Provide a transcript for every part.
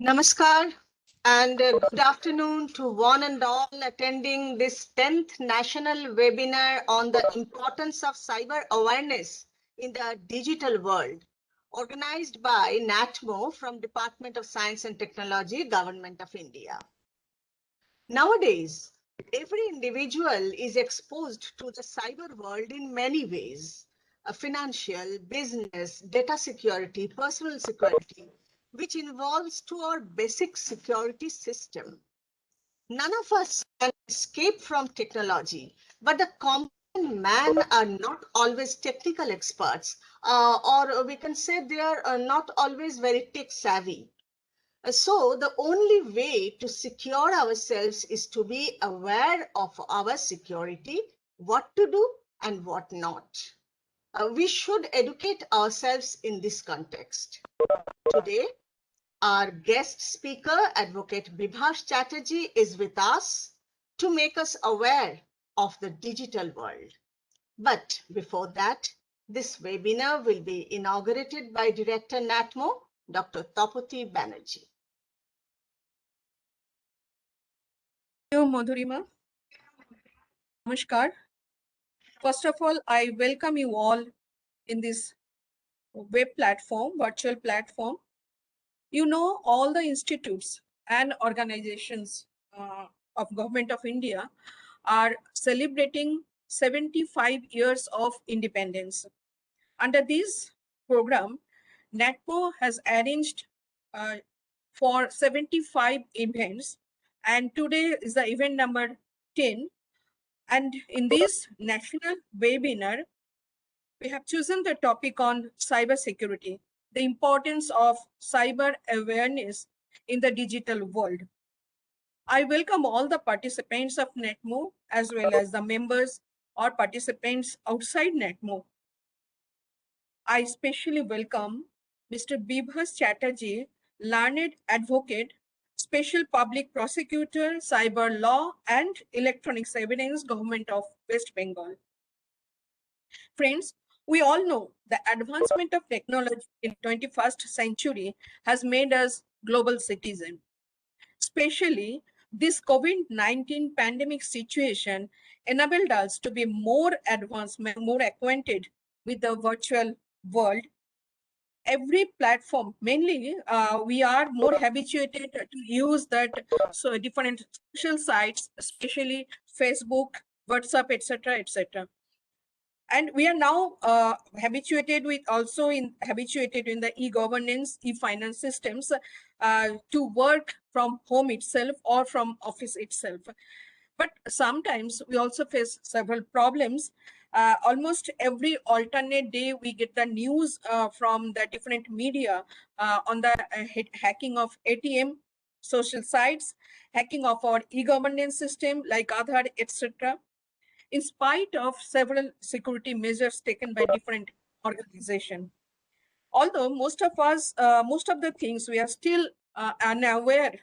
Namaskar and good afternoon to one and all attending this 10th national webinar on the importance of cyber awareness in the digital world, organized by NATMO from Department of Science and Technology, Government of India. Nowadays, every individual is exposed to the cyber world in many ways, financial, business, data security, personal security, which involves to our basic security system. None of us can escape from technology, but the common man are not always technical experts, or we can say they are not always very tech savvy. So the only way to secure ourselves is to be aware of our security, what to do and what not. We should educate ourselves in this context. Today, our guest speaker, Advocate Bivas Chatterjee, is with us to make us aware of the digital world. But before that, this webinar will be inaugurated by Director NATMO, Dr. Tapati Banerjee. Thank you, Madhurima. Namaskar. First of all, I welcome you all in this web platform, virtual platform. You know, all the institutes and organizations of Government of India are celebrating 75 years of independence. Under this program, NATMO has arranged for 75 events, and today is the event number 10. And in this national webinar, we have chosen the topic on cybersecurity, the importance of cyber awareness in the digital world. I welcome all the participants of NATMO as well as the members or participants outside NATMO. I especially welcome Mr. Bivas Chatterjee, learned advocate, Special Public Prosecutor, Cyber Law and Electronics Evidence, Government of West Bengal. Friends, we all know the advancement of technology in 21st century has made us global citizens. Especially this COVID-19 pandemic situation enabled us to be more advanced, more acquainted with the virtual world. Every platform, mainly we are more habituated to use that, so different social sites, especially Facebook, WhatsApp, etc., etc. And we are now habituated in the e-governance, e-finance systems to work from home itself or from office itself. But sometimes we also face several problems. Almost every alternate day, we get the news from the different media on the hacking of ATM, social sites, hacking of our e-governance system like Aadhaar, etc. In spite of several security measures taken by different organizations. Although most of the things we are still unaware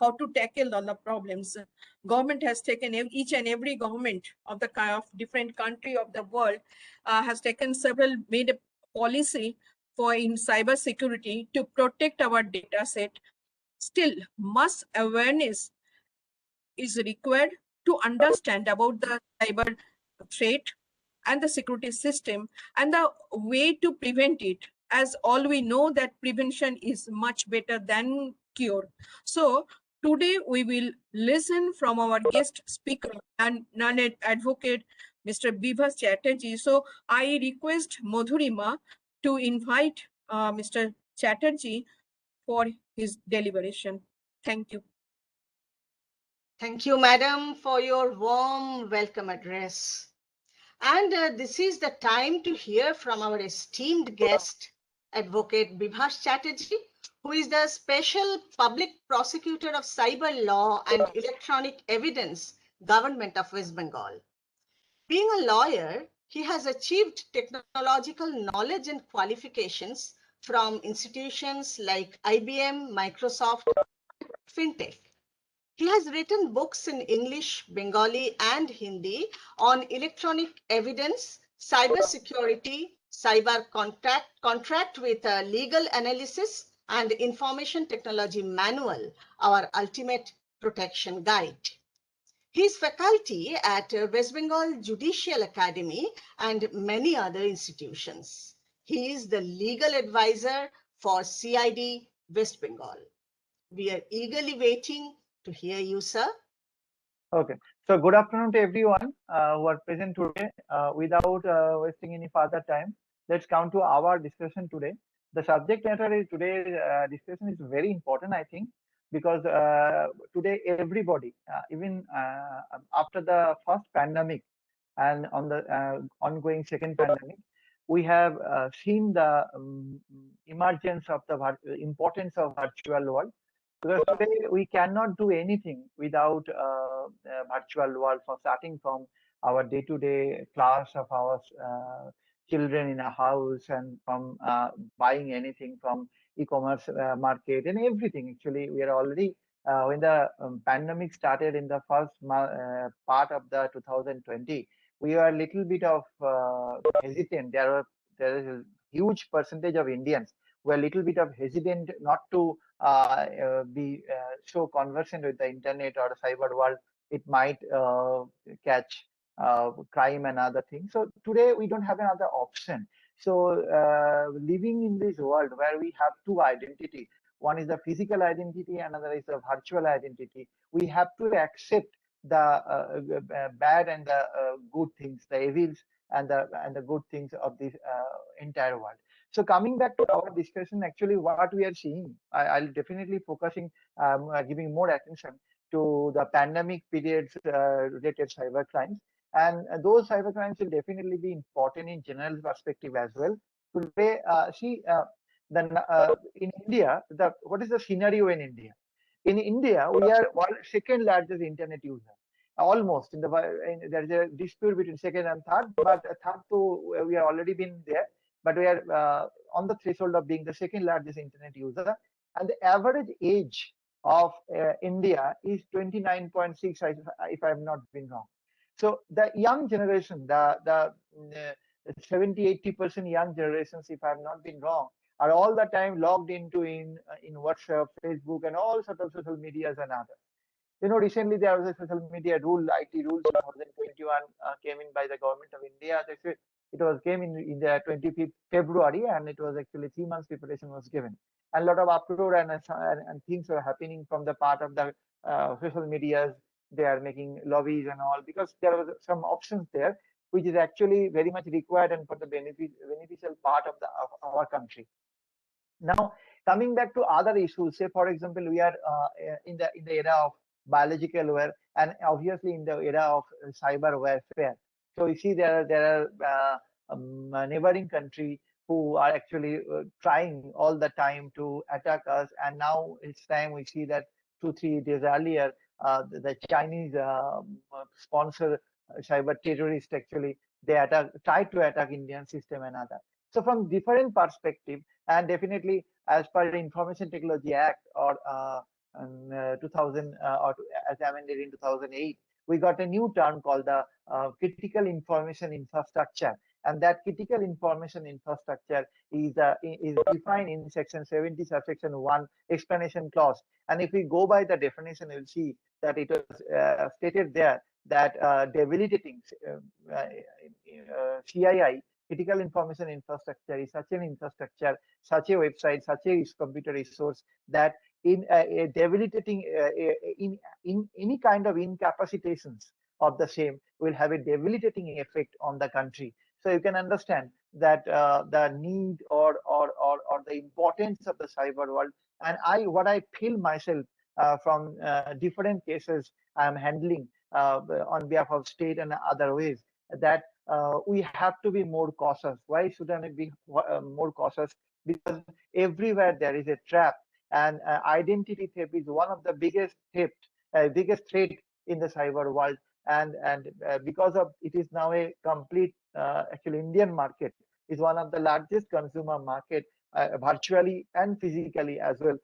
how to tackle all the problems. Government has taken, each and every government of the kind of different country of the world has taken made a policy for in cyber security to protect our data set. Still, mass awareness is required to understand about the cyber threat and the security system and the way to prevent it, as all we know that prevention is much better than cure. So today we will listen from our guest speaker and learned advocate, Mr. Bivas Chatterjee. So I request Madhurima to invite Mr. Chatterjee for his deliberation. Thank you. Thank you, madam, for your warm welcome address. And this is the time to hear from our esteemed guest, Advocate Bivas Chatterjee, who is the Special Public Prosecutor of Cyber Law and Electronic Evidence, Government of West Bengal. Being a lawyer, he has achieved technological knowledge and qualifications from institutions like IBM, Microsoft, FinTech. He has written books in English, Bengali, and Hindi on electronic evidence, cyber security, cyber contract with legal analysis, and Information Technology Manual, our ultimate protection guide. He is faculty at West Bengal Judicial Academy and many other institutions. He is the legal advisor for CID West Bengal. We are eagerly waiting to hear you, sir. Okay, so good afternoon to everyone who are present today. Without wasting any further time, let's come to our discussion today. The subject matter is today's discussion is very important, I think, because today everybody, even after the first pandemic and on the ongoing second pandemic, we have seen the emergence of the importance of virtual world, because today we cannot do anything without virtual world, for starting from our day-to-day class of our children in a house, and from buying anything from e-commerce market and everything. Actually, we are already when the pandemic started in the first part of the 2020, we were a little bit of hesitant. There is a huge percentage of Indians were a little bit of hesitant not to be so conversant with the internet or the cyber world. It might catch crime and other things. So today we don't have another option. So living in this world where we have two identity, one is the physical identity, another is the virtual identity. We have to accept the bad and the good things, the evils and the good things of this entire world. So coming back to our discussion, actually what we are seeing, I'll definitely focusing, giving more attention to the pandemic periods related cyber crimes. And those cyber crimes will definitely be important in general perspective as well. Today, see, in India, what is the scenario in India? In India, we are world second largest internet user. Almost there is a dispute between second and third, but third too we are already been there, but we are on the threshold of being the second largest internet user. And the average age of India is 29.6, if I'm not been wrong. So the young generation, the 70-80% young generations, if I've not been wrong, are all the time logged into in WhatsApp, Facebook, and all sort of social medias and others. Recently there was a social media rule, IT rules 2021 came in by the government of India. It was came in the 25th February, and it was actually 3 months preparation was given. And a lot of uproar and things were happening from the part of the social medias. They are making lobbies and all, because there was some options there, which is actually very much required and for the beneficial part of our country. Now, coming back to other issues, say for example, we are in the era of biological warfare, and obviously in the era of cyber warfare. So you see there are a neighboring country who are actually trying all the time to attack us, and now it's time we see that 2-3 days earlier, the Chinese sponsor cyber terrorist, actually they tried to attack Indian system and other. So from different perspective, and definitely as per the Information Technology Act, or 2000 or as amended in 2008, we got a new term called the critical information infrastructure, and that critical information infrastructure is defined in section 70 subsection 1 explanation clause. And if we go by the definition, you'll see that it was stated there that debilitating CII, critical information infrastructure, is such an infrastructure, such a website, such a computer resource that in a debilitating in any kind of incapacitations of the same will have a debilitating effect on the country. So you can understand that the need or the importance of the cyber world. And what I feel myself from different cases I am handling on behalf of state and other ways, that we have to be more cautious. Why should I be more cautious? Because everywhere there is a trap, and identity theft is one of the biggest threat in the cyber world. And because of it is now a complete actually Indian market is one of the largest consumer market virtually and physically as well.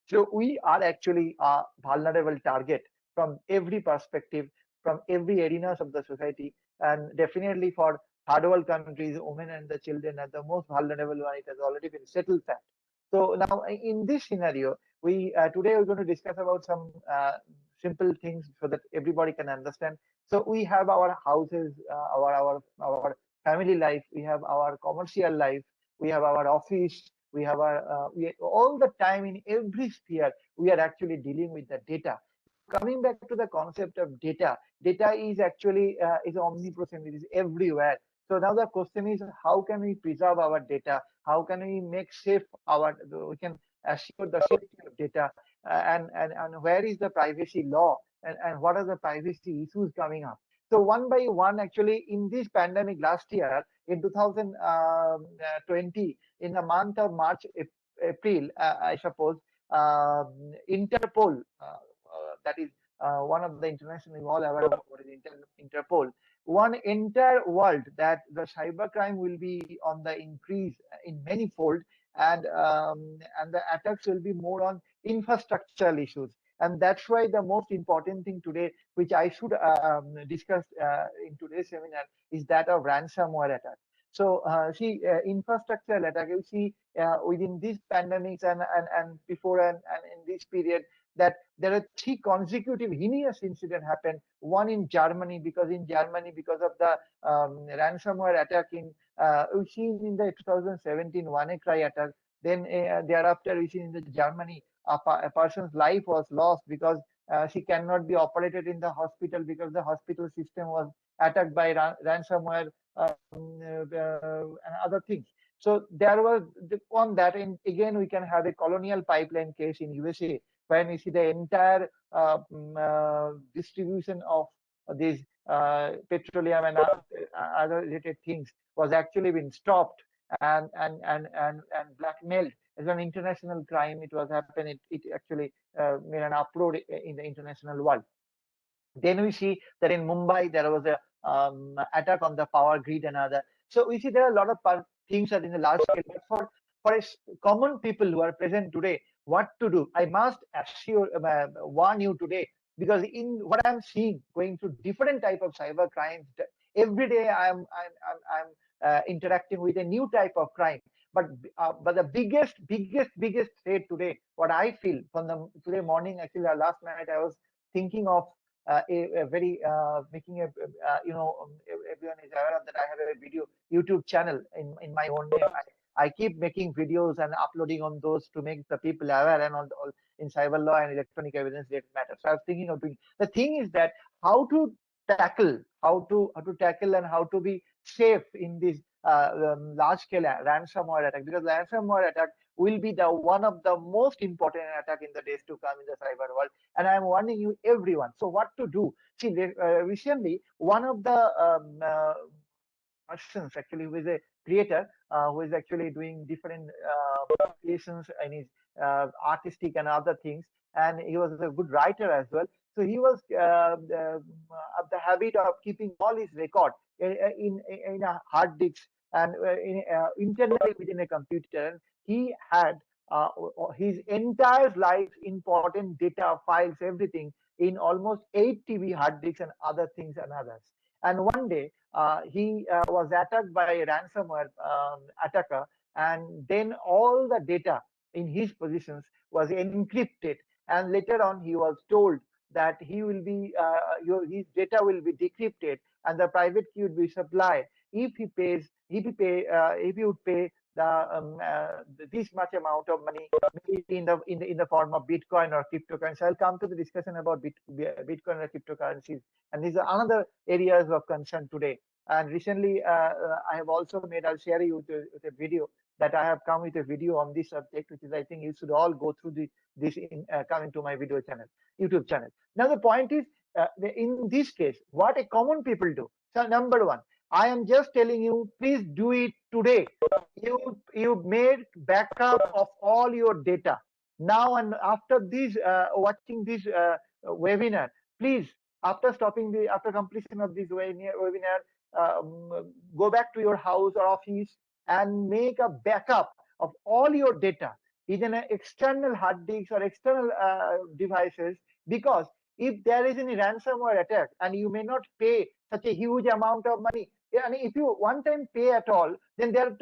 So we are actually a vulnerable target from every perspective, from every arenas of the society, and definitely for third world countries, women and the children are the most vulnerable one. It has already been settled fact. So now in this scenario, we today we're going to discuss about some simple things so that everybody can understand. So we have our houses, our family life, we have our commercial life, we have our office, we have our all the time in every sphere we are actually dealing with the data. Coming back to the concept of data, data is actually is omnipresent, it is everywhere. So now the question is, how can we preserve our data? How can we make safe our, we can assure the safety of data, and where is the privacy law, and what are the privacy issues coming up? So one by one, actually, in this pandemic last year, in 2020, in the month of March, April, I suppose, Interpol, that is one of the international, we all aware of what is Interpol, one entire world that the cybercrime will be on the increase in many fold, and the attacks will be more on infrastructural issues. And that's why the most important thing today, which I should discuss in today's seminar, is that of ransomware attack. So see, infrastructural attack, you see within these pandemics and before and in this period, that there are three consecutive heinous incidents happened. One in Germany, because of the ransomware attack in we see in the 2017 WannaCry attack. Then thereafter, we see in the Germany, a person's life was lost because she cannot be operated in the hospital because the hospital system was attacked by ransomware and other things. So there was on that, and again we can have a colonial pipeline case in USA when we see the entire distribution of these petroleum and other related things was actually been stopped and blackmailed as an international crime. It was happened. It actually made an upload in the international world. Then we see that in Mumbai there was a attack on the power grid and other. So we see there are a lot of things are in the large scale. But for common people who are present today, what to do? I must assure warn you today, because in what I'm seeing, going through different type of cyber crimes every day, I'm interacting with a new type of crime. But the biggest threat today, what I feel from the today morning, actually last night I was thinking of a very making a everyone is aware of that I have a video YouTube channel in my own name. I keep making videos and uploading on those to make the people aware and all in cyber law and electronic evidence that matter. So I was thinking of doing. The thing is that how to tackle and how to be safe in this large scale ransomware attack, because ransomware attack will be the one of the most important attack in the days to come in the cyber world, and I'm warning you everyone. So what to do? See, recently one of the persons actually who is a creator, who is actually doing different creations and his artistic and other things, and he was a good writer as well. So he was of the habit of keeping all his record in a hard disk and internally within a computer. And he had his entire life's important data, files, everything in almost 8 TB hard disks and other things and others. And one day he was attacked by a ransomware attacker, and then all the data in his positions was encrypted. And later on, he was told that he will be his data will be decrypted, and the private key would be supplied if he pays if he would pay this much amount of money, maybe in the form of Bitcoin or cryptocurrency. I'll come to the discussion about Bitcoin or cryptocurrencies, and these are another areas of concern today. And recently, I have also made. I'll share you with a video that I have come with a video on this subject, which is I think you should all go through this in coming to my video channel, YouTube channel. Now the point is, in this case, what a common people do. So number one, I am just telling you, please do it today. You made backup of all your data. Now and after this, watching this webinar, please, after completion of this webinar, go back to your house or office and make a backup of all your data, either an external hard disks or external devices, because if there is any ransomware attack and you may not pay such a huge amount of money, and if you one time pay at all, then their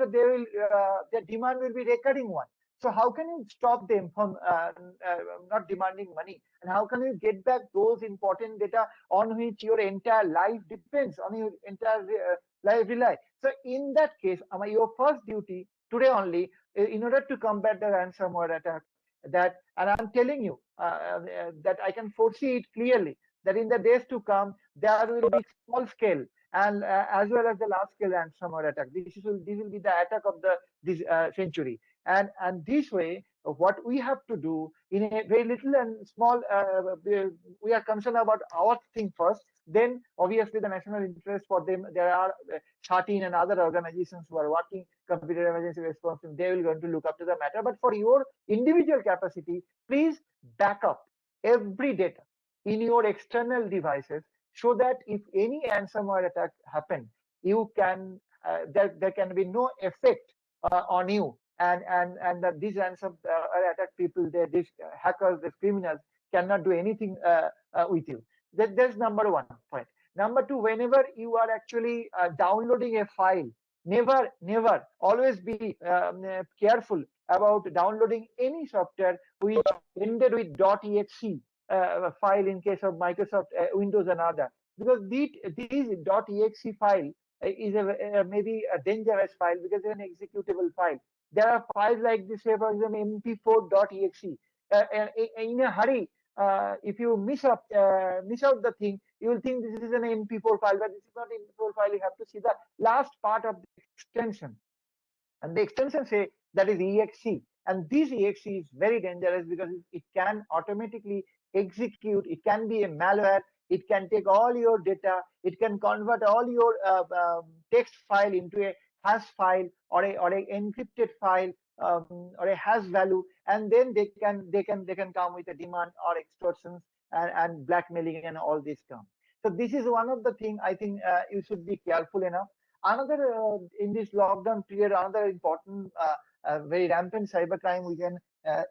demand will be recurring one. So how can you stop them from not demanding money? And how can you get back those important data on which your entire life depends, on your entire life rely? So in that case, your first duty today only, in order to combat the ransomware attack, that, and I'm telling you that I can foresee it clearly, that in the days to come, there will be small scale and as well as the large scale ransomware attack. This will be the attack of the this century. And this way, what we have to do in a very little and small, we are concerned about our thing first. Then obviously the national interest for them, there are 13 and other organizations who are working computer emergency response, and they will going to look up to the matter. But for your individual capacity, please back up every data in your external devices, so that if any ransomware attack happen, you can there can be no effect on you, and that these ransom attack people, these hackers, these criminals cannot do anything with you. That's number one point. Number two, whenever you are actually downloading a file, never, always be careful about downloading any software which ended with .exe file in case of Microsoft Windows and other, because these .exe file is maybe a dangerous file because it's an executable file. There are files like this, say for example mp4.exe. In a hurry, if you miss out the thing, you will think this is an mp4 file, but this is not mp4 file. You have to see the last part of the extension, and the extension say that is exe, and this exe is very dangerous because it can automatically execute. It can be a malware. It can take all your data. It can convert all your text file into a hash file, or a encrypted file, or a hash value, and then they can come with a demand or extortions, and blackmailing and all this come. So this is one of the thing I think you should be careful enough. Another in this lockdown period, another important very rampant cybercrime we can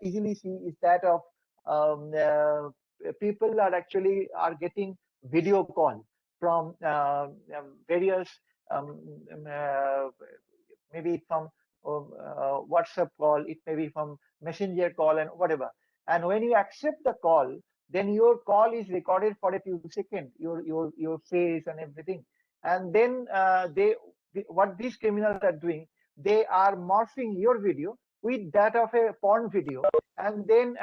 easily see is that of people are getting video call from various um, uh, maybe from WhatsApp call, it may be from messenger call and whatever. And when you accept the call, then your call is recorded for a few seconds, your face and everything. And then what these criminals are doing, they are morphing your video with that of a porn video, and then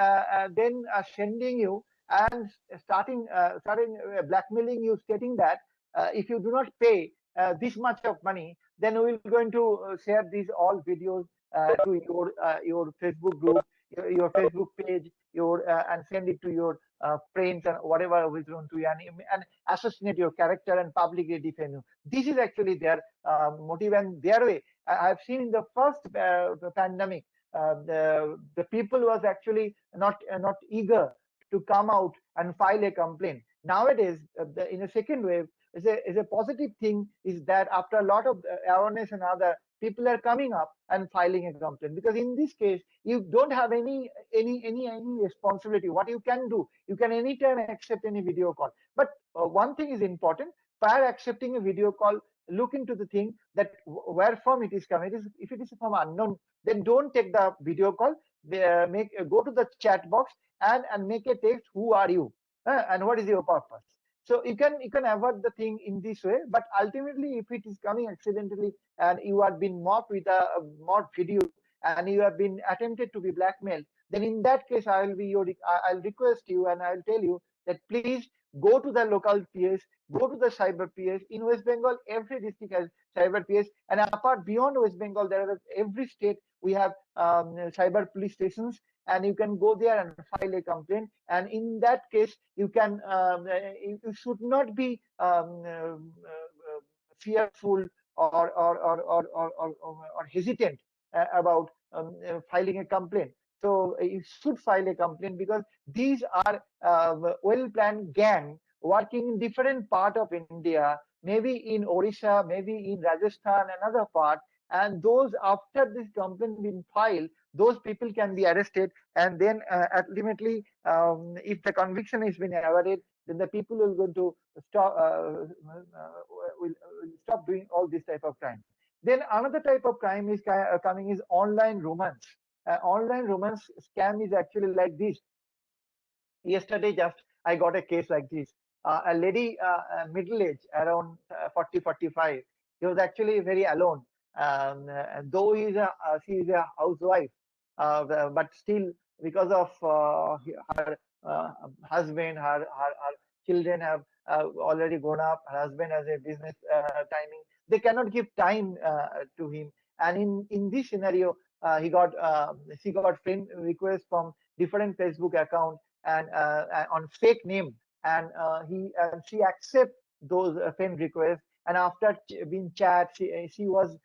sending you, and starting blackmailing you, stating that if you do not pay this much of money, then we will going to share these all videos to your Facebook group, your Facebook page, and send it to your friends and whatever we want to, and assassinate your character and publicly defame you. This is actually their motive and their way. I've seen in the first pandemic, the people was actually not eager to come out and file a complaint. Nowadays, in a second wave, is a positive thing is that after a lot of awareness and other, people are coming up and filing a complaint, because in this case you don't have any responsibility. What you can do, you can anytime accept any video call. But one thing is important: prior accepting a video call, look into the thing that where from it is coming. If it is from unknown, then don't take the video call. Go to the chat box and make a text, who are you, and what is your purpose. So you can avoid the thing in this way. But ultimately, if it is coming accidentally and you have been mocked with a mock video, and you have been attempted to be blackmailed, then in that case I'll request you, and I'll tell you that please go to the local PS, go to the cyber PS. In West Bengal, every district has cyber PS, and apart beyond West Bengal, there are every state we have cyber police stations, and you can go there and file a complaint. And in that case, you should not be fearful or hesitant about filing a complaint. So you should file a complaint, because these are well-planned gang working in different part of India, maybe in Odisha, maybe in Rajasthan, another part. And those, after this complaint being filed, those people can be arrested, and then ultimately, if the conviction has been awarded, then the people will going to stop will stop doing all this type of crime. Then another type of crime is coming is online romance. Online romance scam is actually like this. Yesterday just I got a case like this. A lady, middle age, around 40 45. He was actually very alone, and though she is a housewife, but still, because of her husband, her children have already grown up. Her husband has a business timing, they cannot give time to him. And in this scenario, she got friend requests from different Facebook account, and on fake name, and she accept those friend requests. And after being chat, she was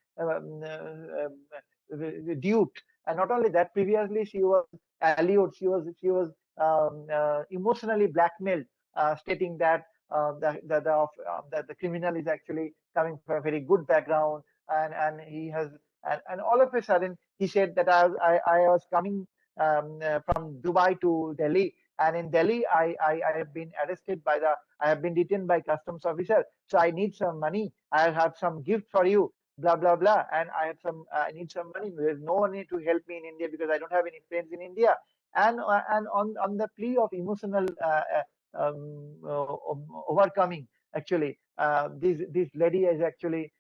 duped. And not only that, previously she was allured, she was emotionally blackmailed, stating that the criminal is actually coming from a very good background, and he has, and all of a sudden he said that I was coming from Dubai to Delhi, and in Delhi I have been arrested by I have been detained by customs officer, so I need some money, I have some gift for you, blah blah blah, and I need some money. There's no one to help me in India because I don't have any friends in India. And on the plea of emotional overcoming, actually, this lady is actually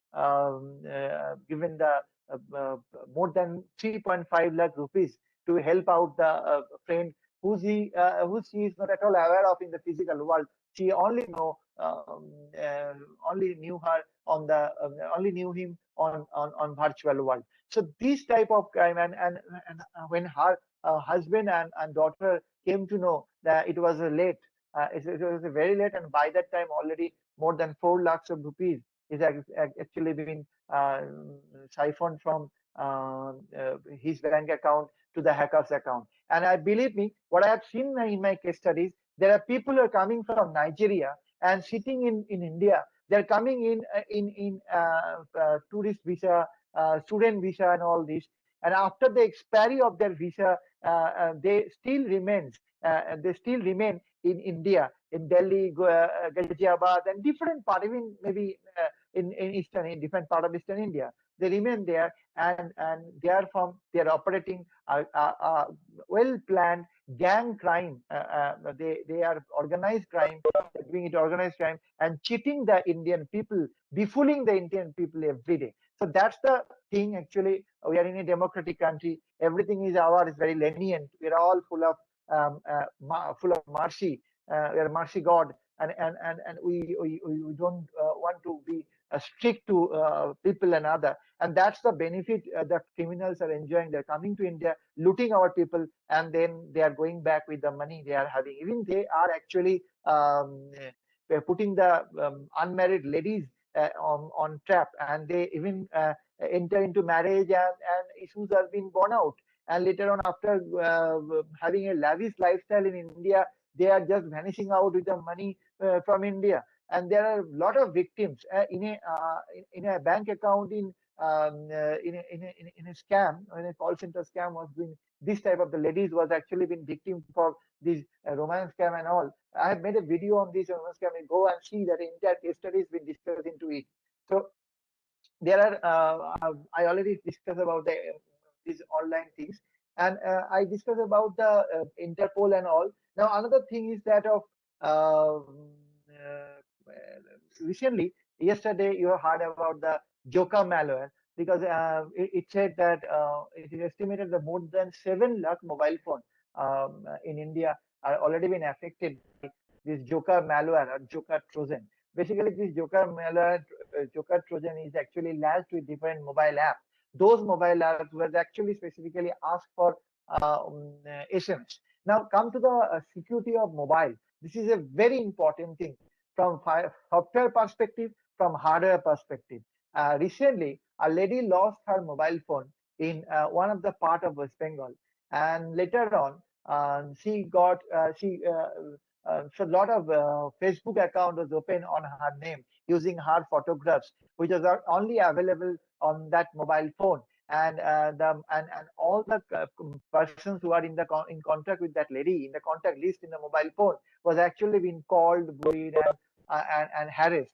given the more than 3.5 lakh rupees to help out the friend who she is not at all aware of in the physical world. She only knew her only knew him on virtual world. So this type of crime, and when her husband and daughter came to know that it was late, it was very late, and by that time already more than 4 lakhs of rupees is actually been siphoned from his bank account to the hacker's account. And I believe me, what I have seen in my case studies, there are people who are coming from Nigeria and sitting in India. They're coming in tourist visa, student visa, and all this. And after the expiry of their visa, they still remain in India, in Delhi, Ghaziabad, and different part, even maybe in different part of Eastern India. They remain there, and they are operating well planned gang crime. They are organized crime, doing it organized crime, and cheating the Indian people, befooling the Indian people every day. So that's the thing. Actually, we are in a democratic country. Everything is ours, is very lenient. We are all full of mercy. We are mercy God, and we don't want to be strict to people and other. And that's the benefit that criminals are enjoying. They're coming to India, looting our people, and then they are going back with the money they are having. Even they are actually putting the unmarried ladies on trap, and they even enter into marriage, and issues are being borne out. And later on, after having a lavish lifestyle in India, they are just vanishing out with the money from India. And there are a lot of victims in a bank account, in a scam, in a call center scam was doing this type of, the ladies was actually been victim for this romance scam and all. I have made a video on this romance scam. You go and see that entire case study has been discussed into it. So there are I already discussed about these online things, and I discussed about the Interpol and all. Now another thing is that of recently, yesterday, you heard about the Joka malware, because it said that it is estimated that more than 7 lakh mobile phone in India are already been affected by this Joka malware or Joka Trojan. Basically, this Joker malware, Joker Trojan is actually latched with different mobile apps. Those mobile apps were actually specifically asked for SMS. Now, come to the security of mobile. This is a very important thing from software perspective, from hardware perspective. Recently, a lady lost her mobile phone in one of the part of West Bengal, and later on, so a lot of Facebook account was open on her name using her photographs, which are only available on that mobile phone. And all the persons who are in contact with that lady in the contact list in the mobile phone was actually being called, bullied, and harassed.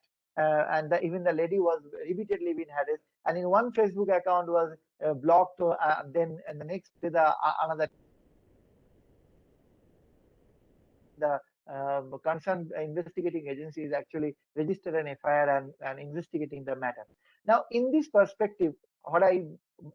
Even the lady was repeatedly being harassed. and in one Facebook account was blocked, then and the next day the another the concerned investigating agency is actually registered an FIR and investigating the matter. Now, in this perspective, what I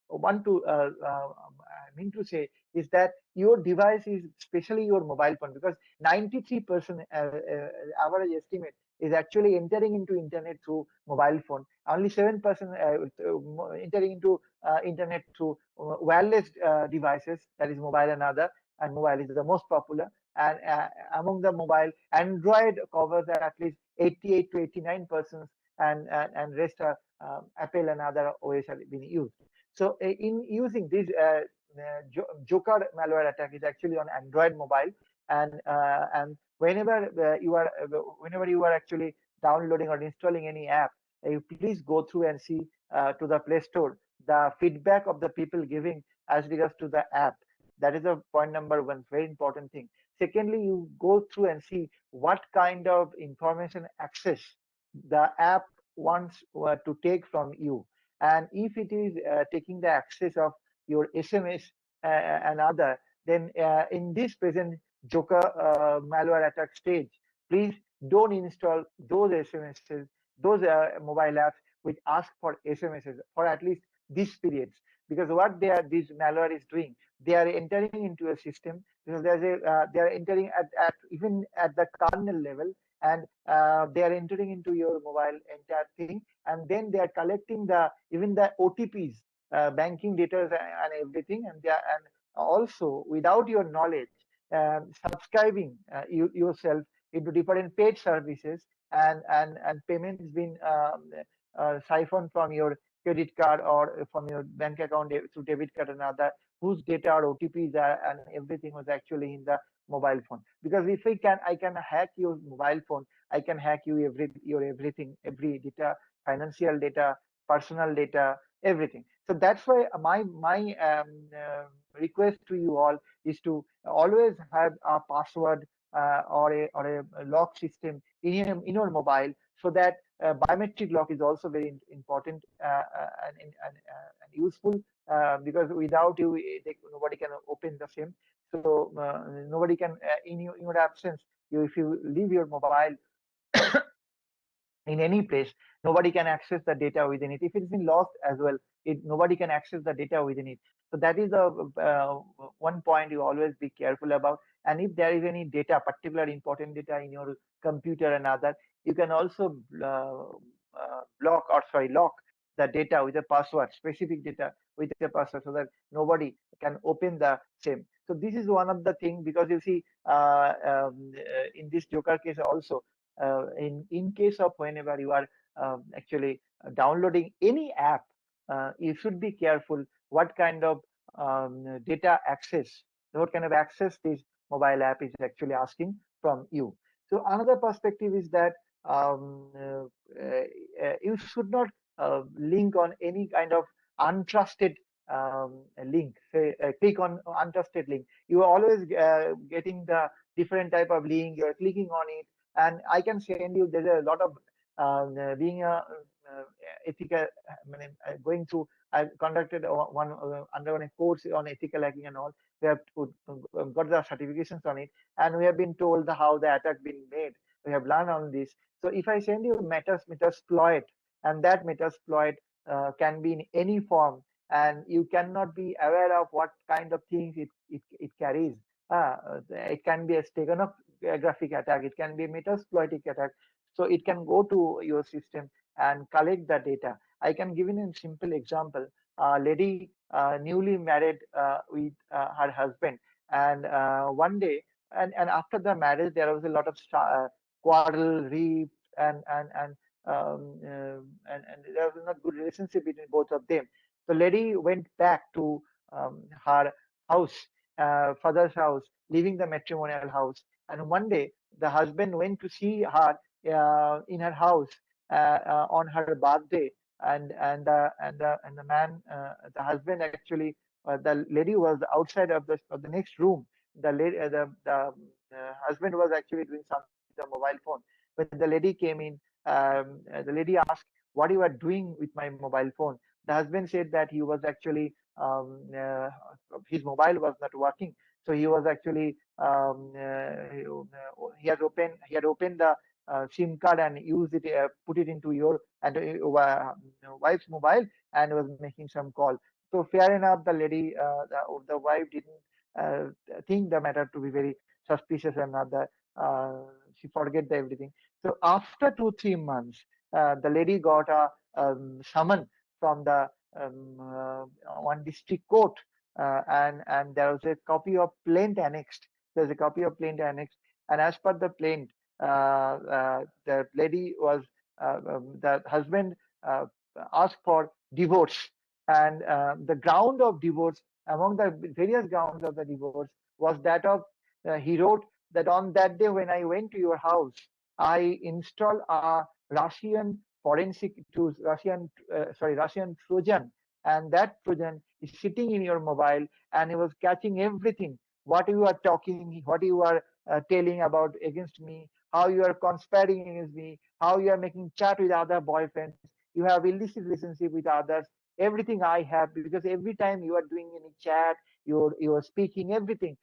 want to I mean to say is that your device is, especially your mobile phone, because 93% average estimate is actually entering into internet through mobile phone. Only 7% entering into internet through wireless devices, that is mobile and other, and mobile is the most popular. And among the mobile, Android covers at least 88 to 89%, and rest are Apple and other OS have been used. So in using this Joker malware attack is actually on Android mobile, and whenever you are actually downloading or installing any app, you please go through and see to the Play Store the feedback of the people giving as regards to the app. That is a point number one, very important thing. Secondly, you go through and see what kind of information access the app wants to take from you. And if it is taking the access of your SMS and other, then in this present Joker malware attack stage, please don't install those SMSs, those mobile apps which ask for SMSs for at least these periods. Because what this malware is doing, they are entering into a system, because they are entering at even at the kernel level, and they are entering into your mobile entire thing, and then they are collecting even the OTPs, banking data and everything, and and also without your knowledge, subscribing yourself into different paid services, and payments been siphoned from your credit card or from your bank account through debit card and other, whose data or OTPs are, and everything was actually in the mobile phone. Because if I can hack your mobile phone, I can hack your everything, every data, financial data, personal data, everything. So that's why my request to you all is to always have a password or a lock system in your mobile, so that biometric lock is also very important and useful, because without you, nobody can open the same. So nobody can in your absence, if you leave your mobile in any place, nobody can access the data within it. If it's been lost as well, nobody can access the data within it. So that is the one point you always be careful about. And if there is any data, particular important data in your computer and other, you can also lock the data with a password, specific data with a password, so that nobody can open the same. So this is one of the things, because you see in this Joker case also, in case of whenever you are actually downloading any app, you should be careful what kind of data access, what kind of access this mobile app is actually asking from you. So another perspective is that you should not link on any kind of untrusted link. Say click on untrusted link. You are always getting the different type of link. You are clicking on it, and I can send you. There's a lot of being a ethical. Going through. I conducted one undergone a course on ethical hacking and all. We have got the certifications on it, and we have been told how the attack been made. We have learned on this. So if I send you Metasploit, and that Metasploit can be in any form, and you cannot be aware of what kind of things it carries. It can be a steganographic attack, it can be a metasploitic attack. So it can go to your system and collect the data. I can give you a simple example. A lady newly married with her husband, and one day, and after the marriage, there was a lot of quarrel, rift, and there was not good relationship between both of them. The lady went back to her house, father's house, leaving the matrimonial house. And one day, the husband went to see her in her house on her birthday, and the husband actually, the lady was outside of the next room. The husband was actually doing something with the mobile phone. When the lady came in, the lady asked, "What you are doing with my mobile phone?" The husband said that he was actually his mobile was not working, so he was actually he had opened the SIM card and used it, put it into your and wife's mobile, and was making some call. So fair enough, the lady, the wife didn't uh, think the matter to be very suspicious, and she forget the everything. So after 2 3 months, the lady got a summon from the one district court, and there was a copy of plaint annexed. There's a copy of plaint annexed, and as per the plaint, the lady was the husband uh, asked for divorce, and the ground of divorce, among the various grounds of the divorce, was that of he wrote that on that day when I went to your house, I installed a Russian forensic to Russian Trojan, and that Trojan is sitting in your mobile, and he was catching everything, what you are talking, what you are telling about against me, how you are conspiring against me, how you are making chat with other boyfriends, you have illicit relationship with others, everything I have, because every time you are doing any chat, you're speaking everything,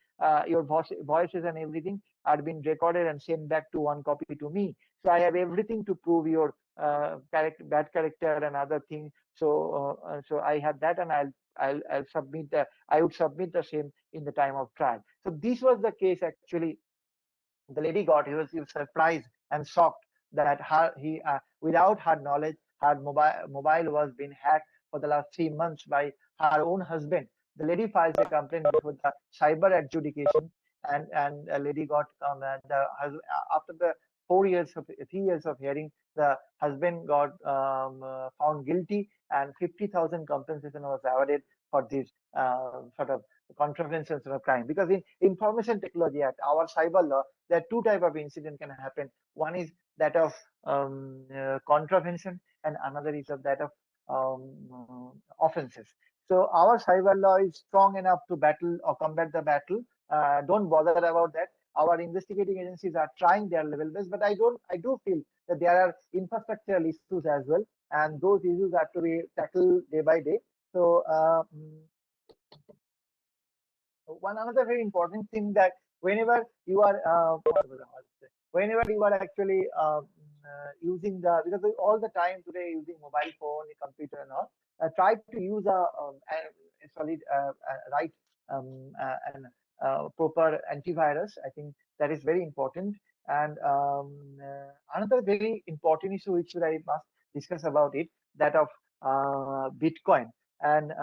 your voices and everything are being recorded and sent back to one copy to me. So I have everything to prove your bad character and other things. So I have that, and I'll submit the I would submit the same in the time of trial. So this was the case actually. The lady he was surprised and shocked that without her knowledge, her mobile was being hacked for the last 3 months by her own husband. The lady files a complaint before the cyber adjudication, and a lady got after the 3 years of hearing, the husband got found guilty, and 50,000 compensation was awarded for this sort of contravention of crime. Because in Information Technology Act, our cyber law, there are two type of incident can happen. One is that of contravention, and another is of that of offenses. So our cyber law is strong enough to battle or combat the battle. Don't bother about that. Our investigating agencies are trying their level best, but I do feel that there are infrastructural issues as well, and those issues have to be tackled day by day. So one another very important thing, that whenever you are whenever you are actually using the, because all the time today using mobile phone, computer and all, try to use a solid right and proper antivirus. I think that is very important. And another very important issue which I must discuss about it, that of Bitcoin. And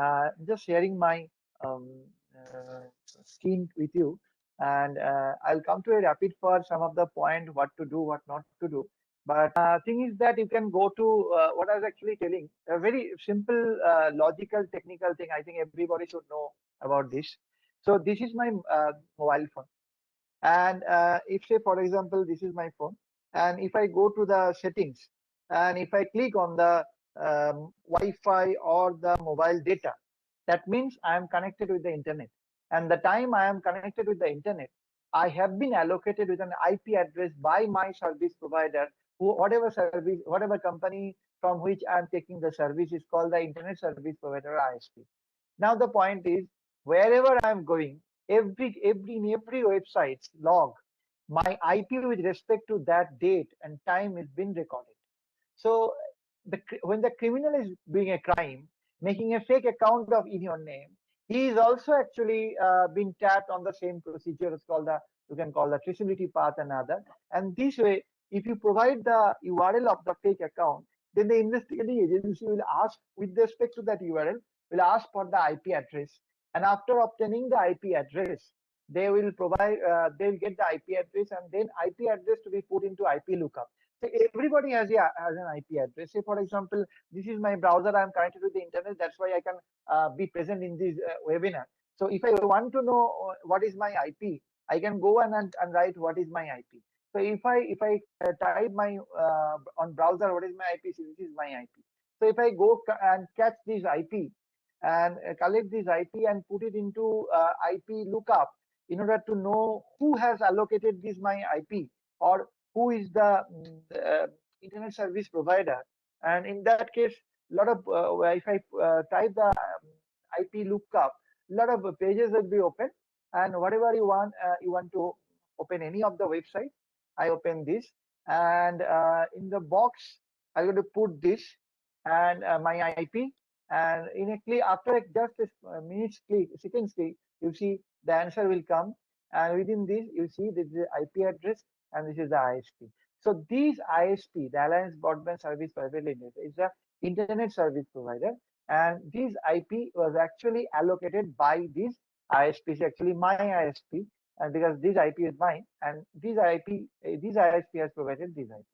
just sharing my um, screen with you, and I'll come to a rapid for some of the point, what to do, what not to do. But thing is that you can go to what I was actually telling, a very simple logical technical thing. I think everybody should know about this. So this is my mobile phone, and if say for example this is my phone, and if I go to the settings, and if I click on the Wi-Fi or the mobile data, that means I am connected with the internet. And the time I am connected with the internet, I have been allocated with an IP address by my service provider, whatever service, whatever company from which I am taking the service is called the Internet Service Provider, ISP. Now the point is, wherever I am going, in every website's log, my IP with respect to that date and time is being recorded. So when the criminal is doing a crime, making a fake account of in your name, he is also actually being tapped on the same procedure. It's called the, you can call the traceability path and other. And this way, if you provide the URL of the fake account, then the investigating agency will ask, with respect to that URL, will ask for the IP address. And after obtaining the IP address, they will provide, they'll get the IP address, and then IP address to be put into IP lookup. So everybody has an IP address. Say for example, this is my browser. I'm connected with the internet. That's why I can be present in this webinar. So if I want to know what is my IP, I can go and write what is my IP. So if I type my on browser what is my IP, so this is my IP. So if I go and catch this IP and collect this IP and put it into IP lookup in order to know who has allocated this my IP, or who is the internet service provider. And in that case, lot of if I type the IP lookup, a lot of pages will be open, and whatever you want to open any of the websites. I open this, and in the box I'm going to put this and my IP, and in a click after just a minute's click, seconds click, you see the answer will come, and within this you see this is the IP address and this is the ISP. So these ISP, the Alliance Broadband Service Private Limited, is a internet service provider, and this IP was actually allocated by this ISP. Is actually my ISP, and because this IP is mine, and this ISP has provided this IP.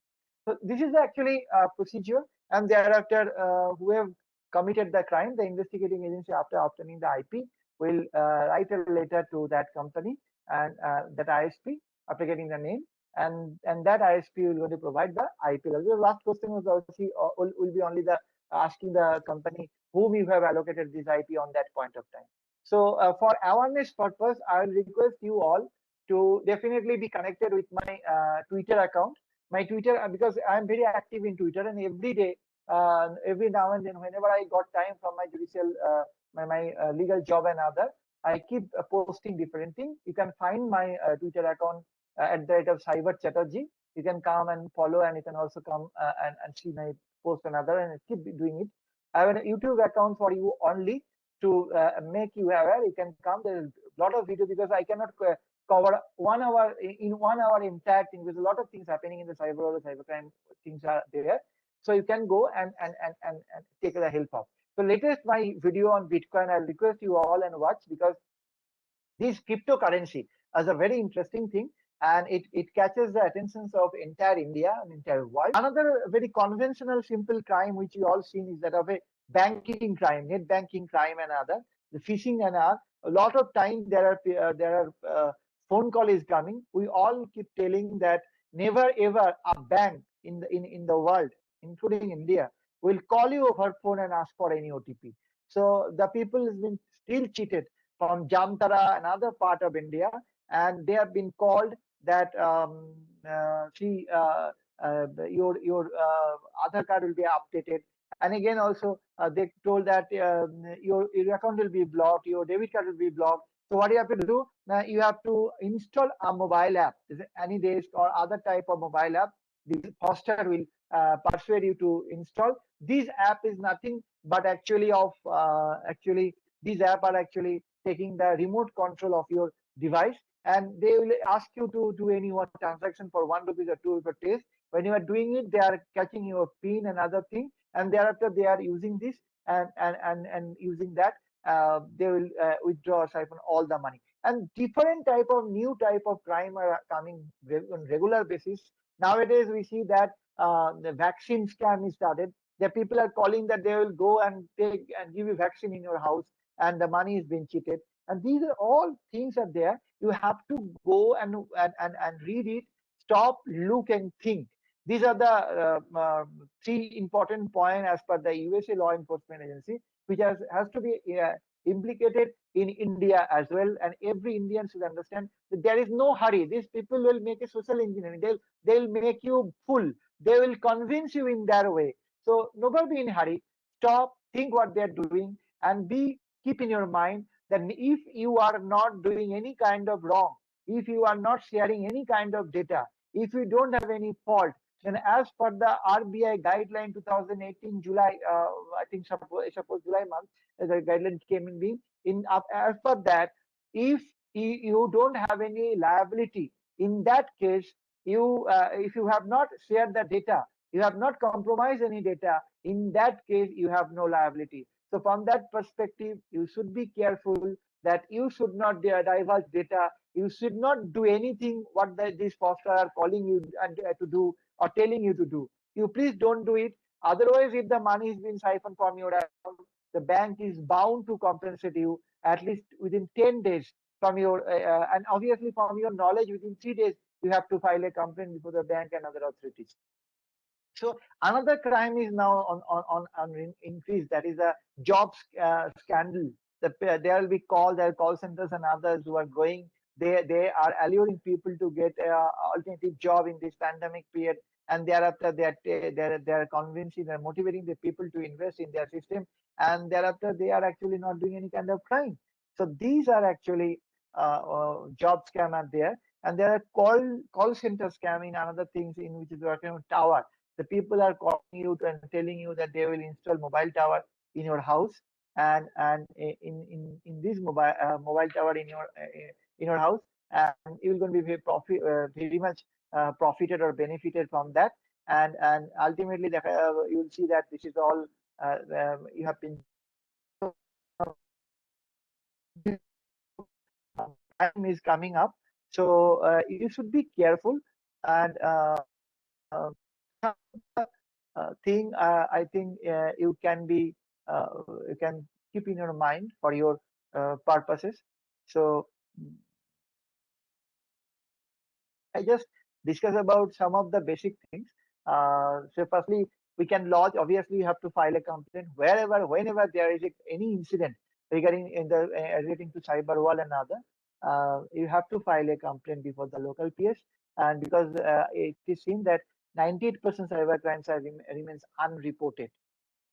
So this is actually a procedure, and thereafter, who have committed the crime, the investigating agency, after obtaining the IP, will write a letter to that company and that ISP after getting the name, and that ISP will going to provide the IP. The last question was obviously will be only the asking the company whom you have allocated this IP on that point of time. So for awareness purpose, I will request you all to definitely be connected with my Twitter account. My Twitter, because I'm very active in Twitter, and every day, every now and then, whenever I got time from my judicial, my legal job and other, I keep posting different things. You can find my Twitter account at the rate of Cyber Chatterjee. You can come and follow, and you can also come and see my post another, and keep doing it. I have a YouTube account for you only to make you aware. You can come. There is a lot of video because I cannot cover 1 hour in 1 hour entire thing. There's a lot of things happening in the cyber or the cybercrime things are there. So you can go and take the help of. So latest my video on Bitcoin, I'll request you all and watch, because this cryptocurrency is a very interesting thing, and it catches the attentions of entire India and entire world. Another very conventional simple crime which you all seen is that of a banking crime, net banking crime and other, the phishing and other. A lot of time there are phone call is coming. We all keep telling that never ever a bank in the world, including India, will call you over phone and ask for any OTP. So the people has been still cheated from Jamtara, another part of India, and they have been called that see your Aadhaar card will be updated, and again also they told that your account will be blocked, your debit card will be blocked. So what you have to do now? You have to install a mobile app, any desk or other type of mobile app. The foster will persuade you to install. This app is nothing but actually these app are actually taking the remote control of your device, and they will ask you to do any one transaction for 1 rupees or 2 rupees test. When you are doing it, they are catching your pin and other thing, and thereafter they are using this and using that, they will withdraw or siphon all the money. And different type of new type of crime are coming on regular basis. Nowadays we see that the vaccine scam is started. The people are calling that they will go and take and give you vaccine in your house, and the money is being cheated. And these are all things are there. You have to go and read it, stop, look, and think. These are the three important points as per the USA law enforcement agency, which has to be implicated in India as well. And every Indian should understand that there is no hurry. These people will make a social engineering. They'll make you full. They will convince you in their way. So never be in hurry. Stop, think what they're doing, and keep in your mind that if you are not doing any kind of wrong, if you are not sharing any kind of data, if you don't have any fault, then as per the RBI guideline 2018 July, I think suppose July month, the guideline came in being. As per that, if you don't have any liability, in that case, if you have not shared the data, you have not compromised any data, in that case you have no liability. So from that perspective, you should be careful that you should not divulge data. You should not do anything what these posters are calling you to do or telling you to do. You please don't do it. Otherwise, if the money is being siphoned from your account, the bank is bound to compensate you at least within 10 days from your, and obviously from your knowledge, within 3 days, you have to file a complaint before the bank and other authorities. So another crime is now on increase. That is a job scandal. There will be there are call centers and others who are going they are alluring people to get alternative job in this pandemic period, and thereafter they are convincing, they're motivating the people to invest in their system, and thereafter they are actually not doing any kind of crime. So these are actually job scam are there, and there are call center scam in another things in which is working on tower. The people are calling you and telling you that they will install mobile tower in your house, and in this mobile tower in your house, and you will going to be very much profited or benefited from that, and ultimately you will see that this is all you have been time is coming up. So you should be careful, and thing I think you can be you can keep in your mind for your purposes. So I just discuss about some of the basic things. So firstly, we can lodge. Obviously, you have to file a complaint wherever, whenever there is any incident regarding relating to cyber wall and other. You have to file a complaint before the local PS, and because it is seen that 98% cyber crimes remains unreported.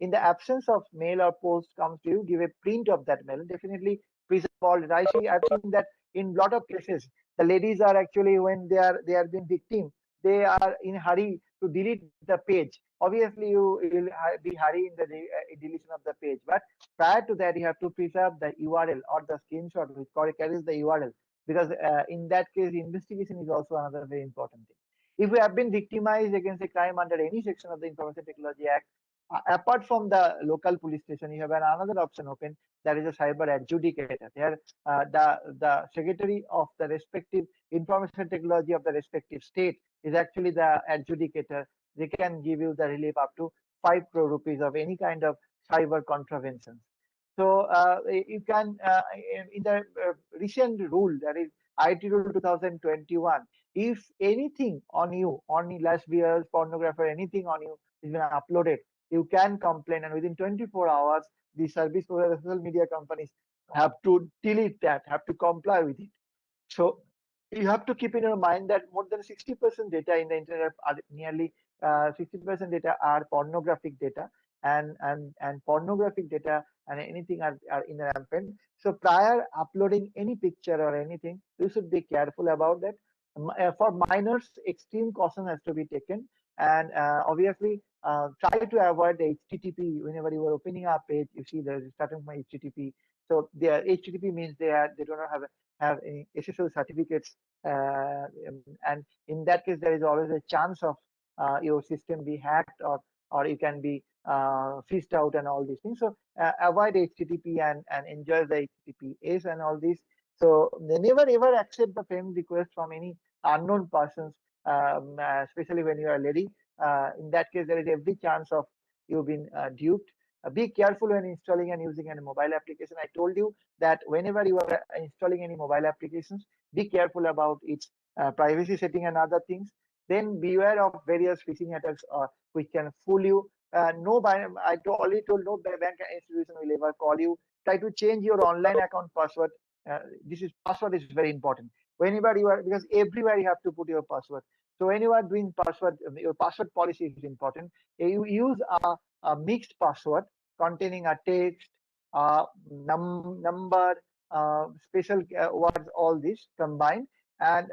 In the absence of mail or post comes to you, give a print of that mail. Definitely preserve all it. I've seen that in lot of cases, the ladies are actually when they are being victim, they are in hurry to delete the page. Obviously, you will be hurry in the deletion of the page, but prior to that, you have to preserve the URL or the screenshot which carries the URL, because in that case, investigation is also another very important thing. If we have been victimized against a crime under any section of the Information Technology Act, apart from the local police station, you have another option open. That is a cyber adjudicator. There, the secretary of the respective information technology of the respective state is actually the adjudicator. They can give you the relief up to 5 crore rupees of any kind of cyber contraventions. So you can in the recent rule, that is IT rule 2021. If anything on you, on lesbians, pornographer, anything on you is been uploaded, you can complain, and within 24 hours, the service provider, social media companies have to delete that, have to comply with it. So you have to keep in your mind that more than 60% data in the internet are nearly 60% data are pornographic data, and pornographic data and anything are in rampant. So prior uploading any picture or anything, you should be careful about that. For minors, extreme caution has to be taken, and obviously try to avoid the HTTP whenever you are opening a page. You see there is starting from HTTP. So the HTTP means they do not have any SSL certificates, and in that case, there is always a chance of your system be hacked, or you can be fished out and all these things. So avoid HTTP and enjoy the HTTPS and all these. So they never ever accept the friend request from any unknown persons, especially when you are a lady. In that case, there is every chance of you being duped. Be careful when installing and using any mobile application. I told you that whenever you are installing any mobile applications, be careful about its privacy setting and other things. Then beware of various phishing attacks which can fool you. No, I already told no bank institution will ever call you. Try to change your online account password. This is password is very important. Whenever you are, because everywhere you have to put your password. So when you are doing password, your password policy is important. You use a mixed password containing a text, number, special words, all this combined, and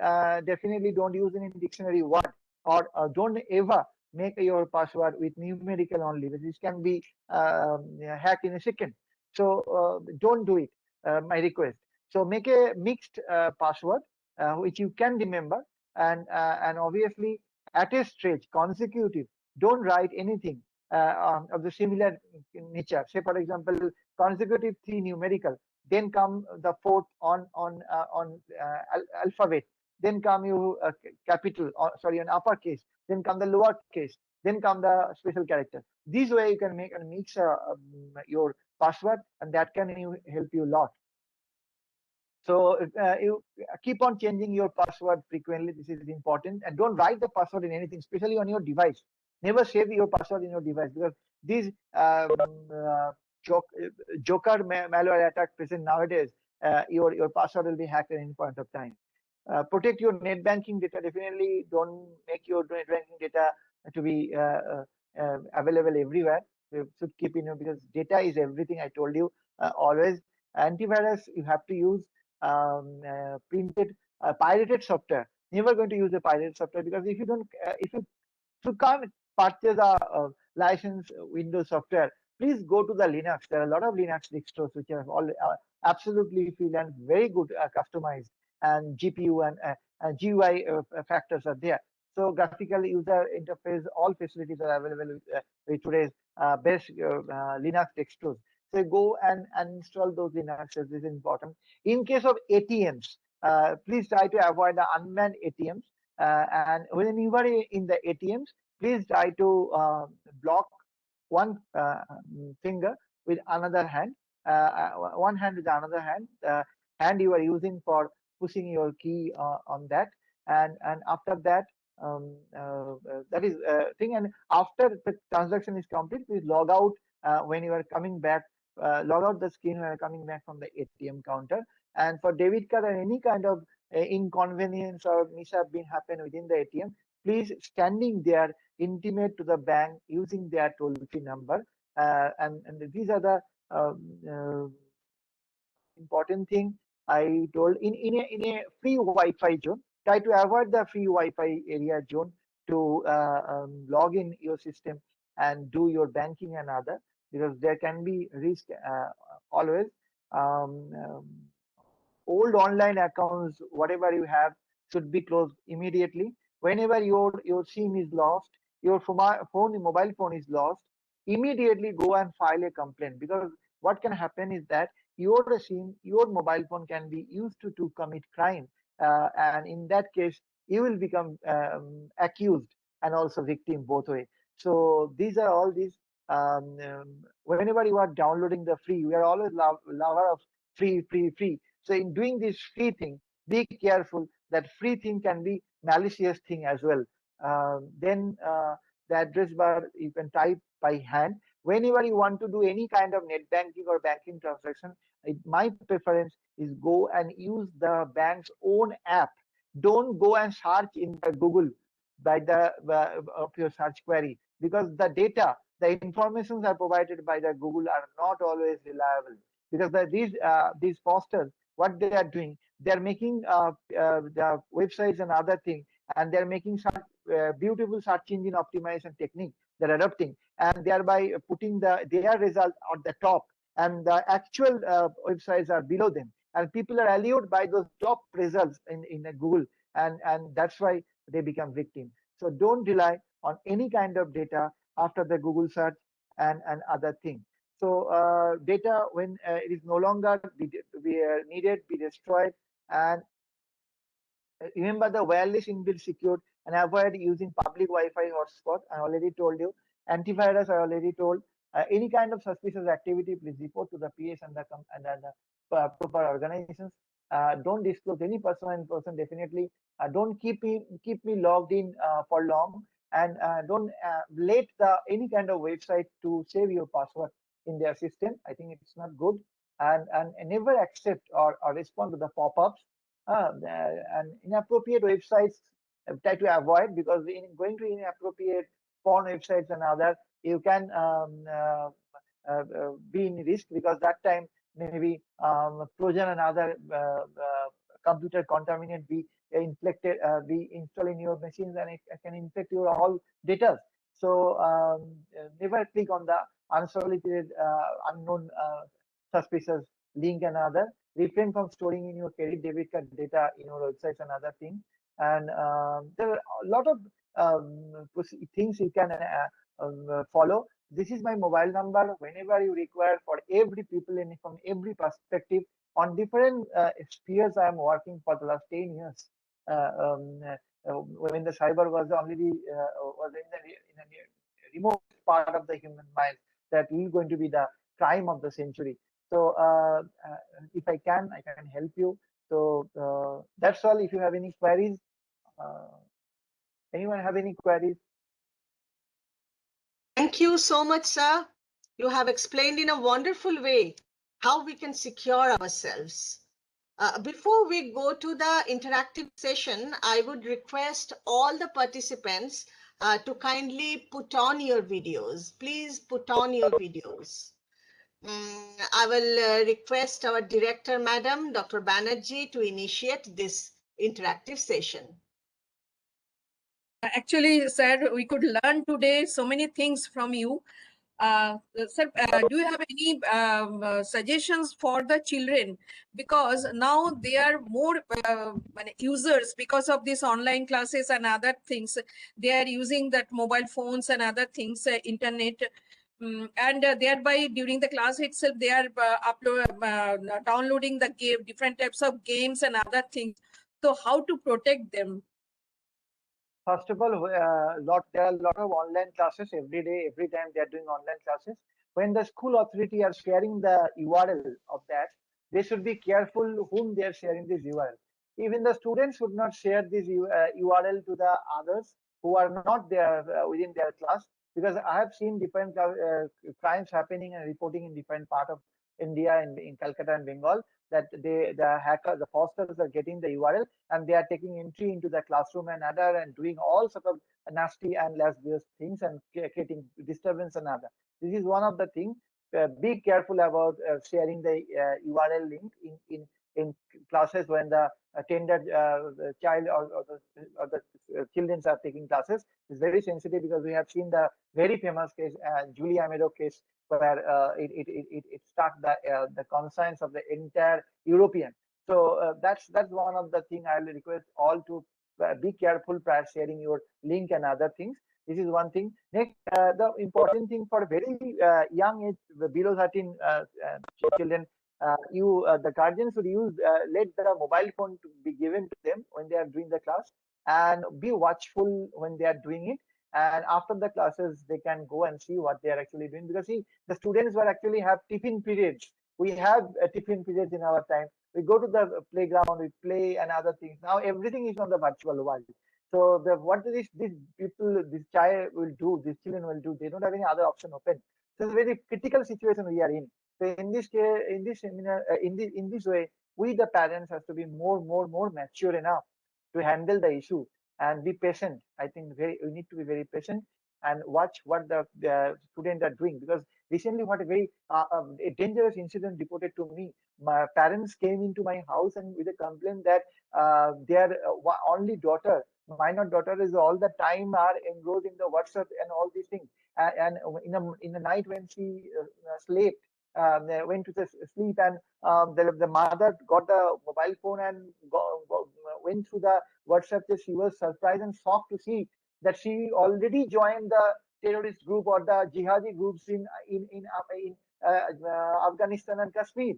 definitely don't use any dictionary word, or don't ever make your password with numerical only. This can be hacked in a second. So don't do it. My request. So make a mixed password which you can remember, and obviously at a stretch consecutive. Don't write anything of the similar nature. Say for example, consecutive 3 numerical, then come the fourth on alphabet, then come you capital, or sorry, an uppercase, then come the lower case, then come the special character. This way you can make and mix your password, and that can help you a lot. So you keep on changing your password frequently. This is important, and don't write the password in anything, especially on your device. Never save your password in your device, because these joker malware attack present nowadays, your password will be hacked at any point of time. protect your net banking data. Definitely don't make your net banking data to be available everywhere. You should keep in, because data is everything. I told you always. Antivirus, you have to use printed pirated software. Never going to use a pirated software, because if you don't, if you can't purchase a license Windows software, please go to the Linux. There are a lot of Linux distros which are all absolutely free and very good customized, and GPU and GUI factors are there. So graphical user interface, all facilities are available with today's best Linux distros. So go and install those Linuxes. This is important. In case of ATMs, please try to avoid the unmanned ATMs. And when you are in the ATMs, please try to block one finger with another hand, one hand with another hand, hand you are using for pushing your key on that, and after that, that is thing. And after the transaction is complete, please log out when you are coming back. Log out the screen when you are coming back from the ATM counter. And for debit card and any kind of inconvenience or mishap been happen within the ATM, please standing there intimate to the bank using their toll-free number. And these are the important thing I told. In a free Wi-Fi zone, try to avoid the free Wi-Fi area zone to log in your system and do your banking and other, because there can be risk always. Um, um, Old online accounts, whatever you have, should be closed immediately. Whenever your SIM is lost, your mobile phone is lost, immediately go and file a complaint, because what can happen is that your SIM, your mobile phone can be used to commit crime, and in that case, you will become accused and also victim both way. So these are all these. Whenever you are downloading the free, we are always lover of free. So in doing this free thing, be careful that free thing can be malicious thing as well. Then the address bar you can type by hand. Whenever you want to do any kind of net banking or banking transaction, my preference is go and use the bank's own app. Don't go and search in the Google by the of your search query, because the data, the informations are provided by the Google are not always reliable, because these posters, what they are doing, they are making the websites and other thing, and they are making some beautiful search engine optimization technique they're adopting, and thereby putting their result at the top, and the actual websites are below them, and people are allured by those top results in Google, and that's why they become victims. So don't rely on any kind of data after the Google search and other things. So data, when it is no longer be needed, be destroyed. And remember the wireless inbuilt secured, and avoid using public Wi-Fi hotspot. I already told you. Antivirus, I already told. Any kind of suspicious activity, please report to the PS and the proper organizations. Don't disclose any personal information. Definitely, don't keep me logged in for long, and don't let any kind of website to save your password in their system. I think it's not good. And never accept or respond to the pop-ups and inappropriate websites. Try to avoid, because in going to inappropriate porn websites and other, you can be in risk, because that time maybe Trojan and other computer contaminant be infected, be installed in your machines, and it can infect your all data. So never click on the unsolicited, unknown, suspicious link and other. Refrain from storing in your credit debit card data in your websites and other things. And there are a lot of things you can follow. This is my mobile number. Whenever you require, for every people from every perspective on different spheres, I am working for the last 10 years. When the cyber was already was in a remote part of the human mind, that is going to be the crime of the century. So if I can help you. So that's all. If you have any queries, uh, anyone have any queries? Thank you so much, sir. You have explained in a wonderful way how we can secure ourselves. Before we go to the interactive session, I would request all the participants to kindly put on your videos. Please put on your videos. I will request our director, Madam Dr. Banerjee, to initiate this interactive session. Actually, sir, we could learn today so many things from you. Sir, do you have any suggestions for the children? Because now they are more users because of these online classes and other things. They are using that mobile phones and other things, internet. And thereby during the class itself, they are downloading the game, different types of games and other things. So how to protect them? First of all, there are a lot of online classes every day, every time they are doing online classes. When the school authority are sharing the URL of that, they should be careful whom they are sharing this URL. Even the students should not share this URL to the others who are not there within their class, because I have seen different crimes happening and reporting in different part of India and in Calcutta and Bengal, that the fraudsters are getting the URL and they are taking entry into the classroom and other and doing all sort of nasty and lascivious things and creating disturbance and other. This is one of the things. Be careful about sharing the URL link in classes when the attended child or the children are taking classes. It's very sensitive because we have seen the very famous case, Julie Amado case, where it struck the conscience of the entire European. So that's one of the thing I will request all to be careful prior sharing your link and other things. This is one thing. Next, the important thing for very young age, below 13 children, the guardians should let the mobile phone to be given to them when they are doing the class, and be watchful when they are doing it. And after the classes, they can go and see what they are actually doing, because see, the students will actually have tiffin periods. We have tiffin periods in our time. We go to the playground, we play and other things. Now everything is on the virtual world. So what these people, this child will do, these children will do, they don't have any other option open. So it's a very critical situation we are in. So in this case, in this seminar, in this way, we the parents have to be more mature enough to handle the issue and be patient. I think we need to be very patient and watch what the students are doing, because recently what a very a dangerous incident reported to me. My parents came into my house and with a complaint that their only daughter, minor daughter, is all the time are enrolled in the WhatsApp and all these things. And in the night when she slept, went to the sleep, and the mother got the mobile phone and went through the WhatsApp. She was surprised and shocked to see that she already joined the terrorist group or the jihadi groups in Afghanistan and Kashmir.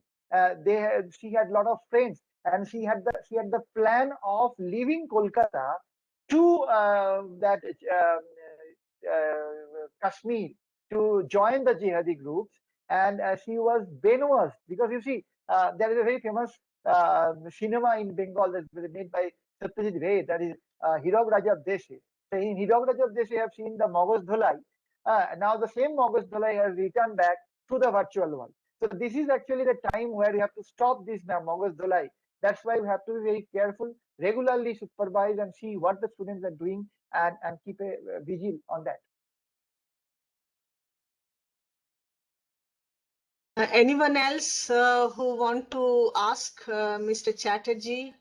She had a lot of friends, and she had the plan of leaving Kolkata to that Kashmir to join the jihadi groups. And she was brainwashed, because you see, there is a very famous cinema in Bengal that was made by Satyajit Ray, that is Hirog Raja Deshe. So in Hirog Raja Deshe, you have seen the Mogos Dholai. Now the same Mogos Dholai has returned back to the virtual world. So this is actually the time where you have to stop this now, Mogos Dholai. That's why we have to be very careful, regularly supervise and see what the students are doing, and keep a vigil on that. Anyone else who want to ask Mr. Chatterjee?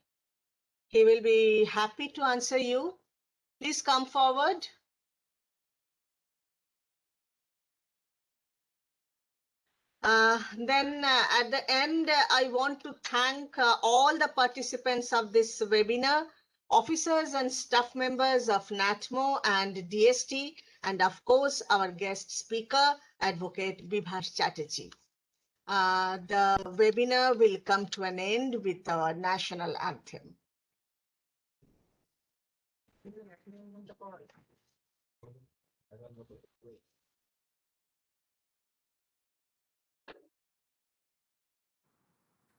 He will be happy to answer you. Please come forward. Then at the end, I want to thank all the participants of this webinar, officers and staff members of NATMO and DST, and of course, our guest speaker, Advocate Bivas Chatterjee. The webinar will come to an end with our national anthem.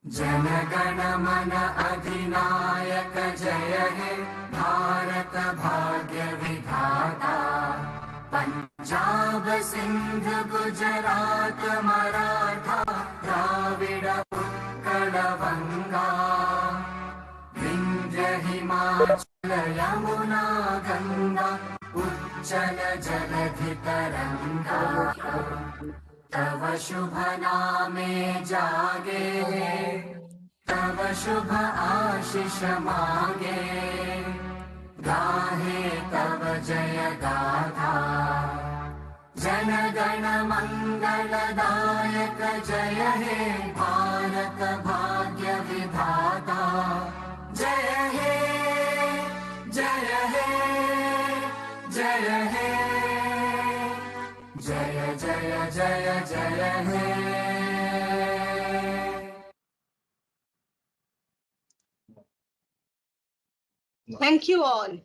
जनगण मन अधिनायक जय हे भारत भाग्य विधाता पंजाब सिंध गुजरात मराठा द्राविड उत्कल बंगा हिमाचल यमुना गंगा उच्चल जलधि तरंगा तव शुभ नामे जागे तव शुभ आशीष मागे गाहे तव जय गाथा जन गण मंगलदायक जय हे भारत भाग्य विधाता जय हे जय हे जय हे जय जय जय जय हे Thank you all.